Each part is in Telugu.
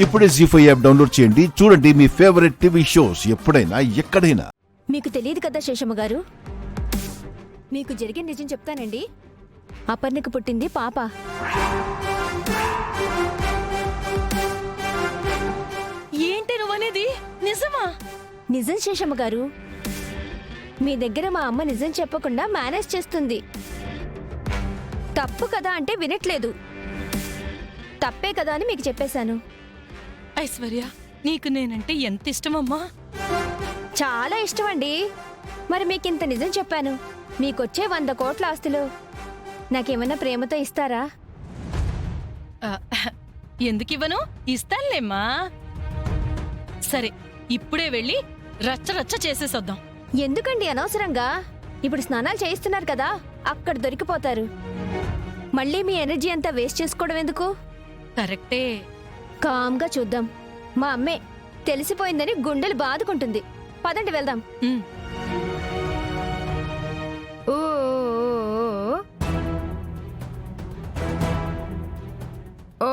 ఇప్పుడే జీ5 యాప్ డౌన్లోడ్ చేయండి. చూడండి మీ ఫేవరెట్ టీవీ షోస్ ఎప్పుడైనా ఎక్కడైనా. మీకు తెలియదు కదా శేషమ్మ గారు, మీకు జరిగిన నిజం చెప్తానండి. అపర్ణకు పుట్టింది పాప. ఏంటి నువ్వనేది నిజమా? నిజం శేషమ్మ గారు. మీ దగ్గర మా అమ్మ నిజం చెప్పకుండా మేనేజ్ చేస్తుంది. తప్పు కదా అంటే వినట్లేదు. తప్పే కదా అని మీకు చెప్పేశాను. ఐశ్వర్య, నీకు నేనంటే ఎంత ఇష్టమమ్మా? చాలా ఇష్టమండి. మరి మీకింత నిజం చెప్పాను. మీకొచ్చే 100 కోట్ల ఆస్తులు నాకేమన్నా ప్రేమతో ఇస్తారా? ఎందుకివ్వను? ఇస్తానులేమ్మా. సరే, ఇప్పుడే వెళ్ళి రచ్చ రచ్చ చేసేసొద్దాం. ఎందుకండి అనవసరంగా? ఇప్పుడు స్నానాలు చేయిస్తున్నారు కదా, అక్కడ దొరికిపోతారు. మళ్ళీ మీ ఎనర్జీ అంతా వేస్ట్ చేసుకోవడం ఎందుకు? కరెక్టే. కామ్గా చూద్దాం. మా అమ్మే తెలిసిపోయిందని గుండెలు బాదుకుంటుంది. పదండి వెళ్దాం. ఉమ్. ఓ ఓ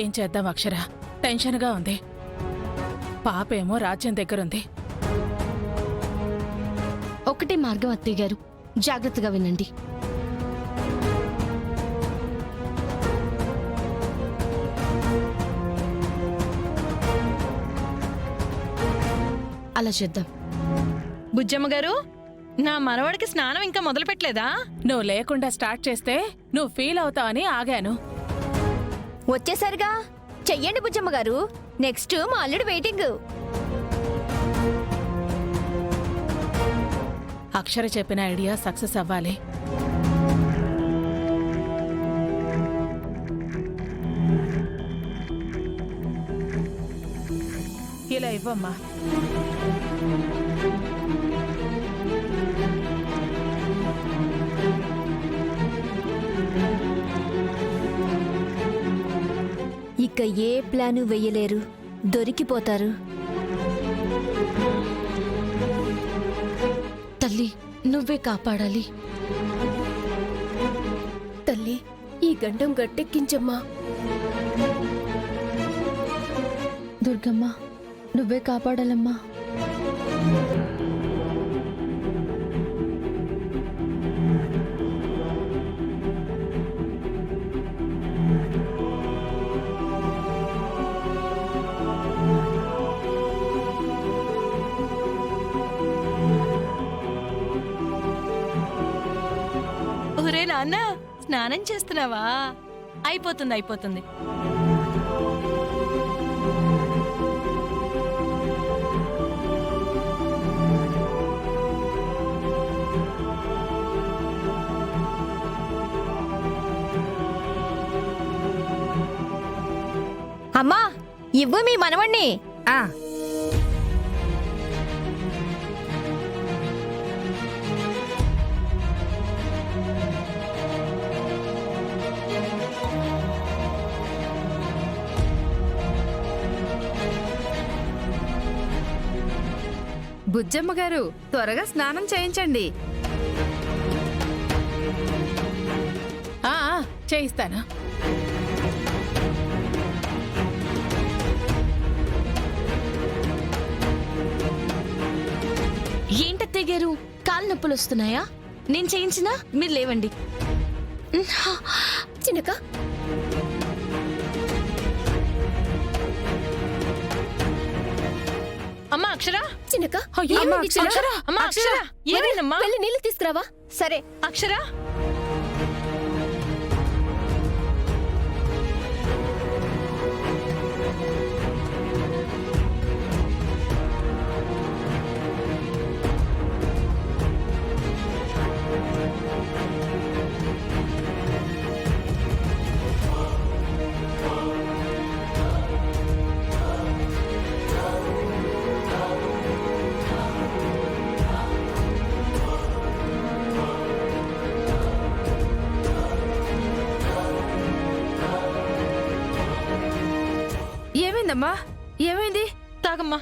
ఏం చేద్దాం అక్షర? టెన్షన్గా ఉంది. పాపేమో రాజ్యం దగ్గరుంది. ఒకటే మార్గం అత్తయ్య గారు, జాగ్రత్తగా వినండి. అలా చేద్దాం. బుజ్జమ్మ గారు, నా మనవడికి స్నానం ఇంకా మొదలు పెట్టలేదా? నువ్వు లేకుండా స్టార్ట్ చేస్తే నువ్వు ఫీల్ అవుతావని ఆగాను. వచ్చేసరిగా చెయ్యండి బుజ్జమ్మ గారు. నెక్స్ట్ మా అల్లుడు వెయిటింగ్. అక్షర చెప్పిన ఐడియా సక్సెస్ అవ్వాలి. ఇలా ఇవ్వమ్మా. ఇక ఏ ప్లాను వెయ్యలేరు, దొరికిపోతారు. తల్లి, నువ్వే కాపాడాలి. తల్లి, ఈ గండం గట్టెక్కించమ్మా. దుర్గమ్మ, నువ్వే కాపాడాలమ్మా. ఒరే నాన్న, స్నానం చేస్తున్నావా? అయిపోతుంది అయిపోతుంది. అమ్మా, ఇవ్వు మీ మనవణ్ణి. బుజ్జమ్మ గారు, త్వరగా స్నానం చేయించండి. చేయిస్తాను. ఏంటత్తయ్య గారు, కాలు నొప్పులు వస్తున్నాయా? నేను చేయించినా మీరు లేవండి. చిన్నక, అమ్మా అక్షర, చిన్నక, అయ్యో, ఏమైంది చిన్నక? అక్షర, అమ్మా అక్షర, ఏమైందమ్మా? వెళ్ళి నీళ్ళు తీసుకురావా? సరే. అక్షర, ఏమైందమ్మా? ఏమైంది? తాగమ్మా.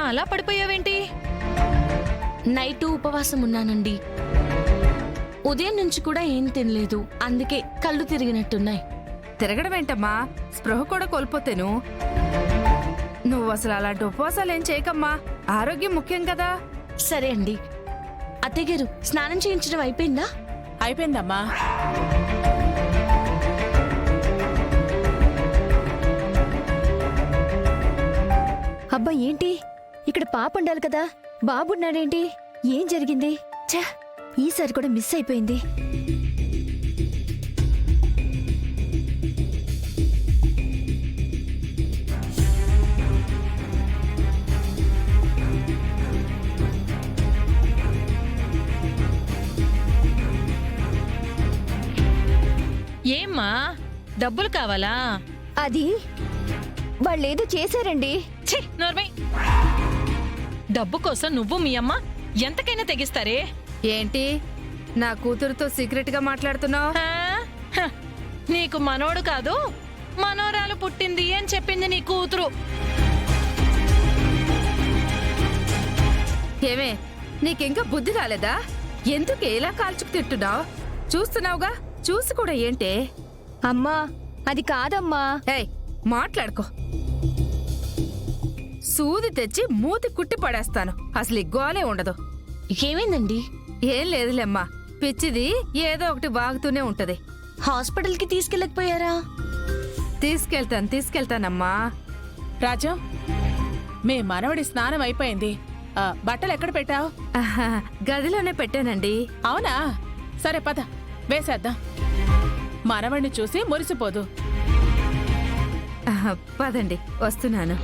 అలా పడిపోయావేంటి? నైట్ ఉపవాసం ఉన్నానండి. ఉదయం నుంచి కూడా ఏం తినలేదు, అందుకే కళ్ళు తిరిగినట్టున్నాయి. తిరగడం ఏంటమ్మా, స్పృహ కూడా కోల్పోతేను. నువ్వు అసలు అలాంటి ఉపవాసాలేం చేయకమ్మా, ఆరోగ్యం ముఖ్యం కదా. సరే అండి. అత్తయ్య గారు, స్నానం చేయించడం అయిపోయిందా? అయిపోయిందమ్మా. అబ్బా ఏంటి ఇక్కడ పాప ఉండాలి కదా, బాబున్నాడేంటి? ఏం జరిగింది? ఛ, ఈసారి కూడా మిస్ అయిపోయింది. ఏమ్మా, డబ్బులు కావాలా? అది వాళ్ళేదో చేశారండి. ఛీ, నోర్మై. డబ్బు కోసం నువ్వు మీ అమ్మ ఎంతకైనా తెగిస్తారే. ఏంటి నా కూతురుతో సీక్రెట్ గా మాట్లాడుతున్నావు? ఆ? హ, నీకు మనోడు కాదు మనోరాలు పుట్టింది అని చెప్పింది నీ కూతురు. ఏమే, నీకింకా బుద్ధి రాలేదా? ఎందుకు ఇలా కాల్చుకు తిట్టున్నావు? చూస్తున్నావుగా, చూసి కూడా ఏంటే? అమ్మా అది కాదమ్మా. ఏయ్, మాట్లాడుకో. సూది తెచ్చి మూతి కుట్టి పడేస్తాను. అసలు ఈ గోలే ఉండదు. ఏమైందండి? ఏం లేదులేమ్మా, పిచ్చిది ఏదో ఒకటి వాగుతూనే ఉంటది. హాస్పిటల్కి తీసుకెళ్ళకపోయారా? తీసుకెళ్తానమ్మా. రాజు, మీ మనవడి స్నానం అయిపోయింది. బట్టలు ఎక్కడ పెట్టావు? ఆహా, గదిలోనే పెట్టానండి. అవునా? సరే పద, వేసేద్దాం. మనవడిని చూసి మురిసిపోదు. ఆహా, పదండి, వస్తున్నాను.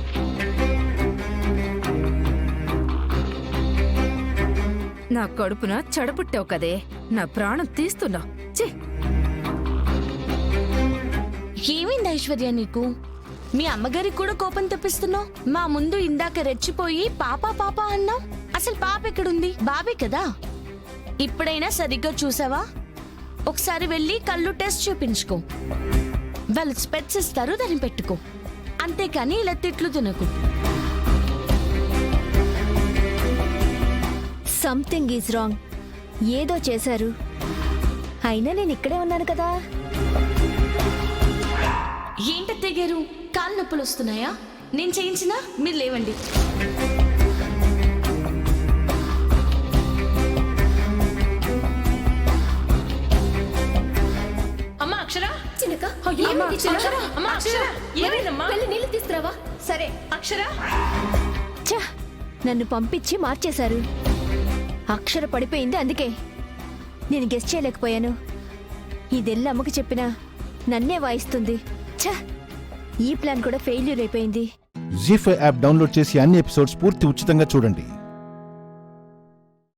నా కడుపున చెడపుట్టావు కదే, నా ప్రాణం తీస్తున్నావు. ఛీ! ఏమైంది ఐశ్వర్య నీకు? మీ అమ్మగారికి కూడా కోపం తెప్పిస్తున్నావు. మా ముందు ఇందాక రెచ్చిపోయి పాపా పాపా అన్నావు. అసలు పాప ఎక్కడుంది? బాబే కదా. ఇప్పుడైనా సరిగ్గా చూసావా? ఒకసారి వెళ్ళి కళ్ళు టెస్ట్ చూపించుకో. వాళ్ళు స్పెట్స్ ఇస్తారు, దాన్ని పెట్టుకో. అంతేకాని ఇలా తిట్లు తినకు. Something is wrong. ఏదో చేశారు. అయినా నేను ఇక్కడే ఉన్నాను కదా. ఏంటత్తయ్య గారు, కాళ్ళు నొప్పులు వస్తున్నాయా? నేను చేయించినా మీరు లేవండి. అమ్మా అక్షర, చిన్నక, అమ్మా అక్షర, ఏమైందమ్మా? నీళ్ళు తీసుకురావా? సరే అక్షర. ఛ, నన్ను పంపించి మార్చేశారు. అక్షర పడిపోయింది, అందుకే నేను గెస్ట్ చేయలేకపోయాను. ఇదెల్లి అమ్మకి చెప్పినా నన్నే వాయిస్తుంది. ఛ, ఈ ప్లాన్ కూడా ఫెయిల్యూర్ అయిపోయింది. జీ5 యాప్ డౌన్లోడ్ చేసి అన్ని ఎపిసోడ్స్ పూర్తి ఉచితంగా చూడండి.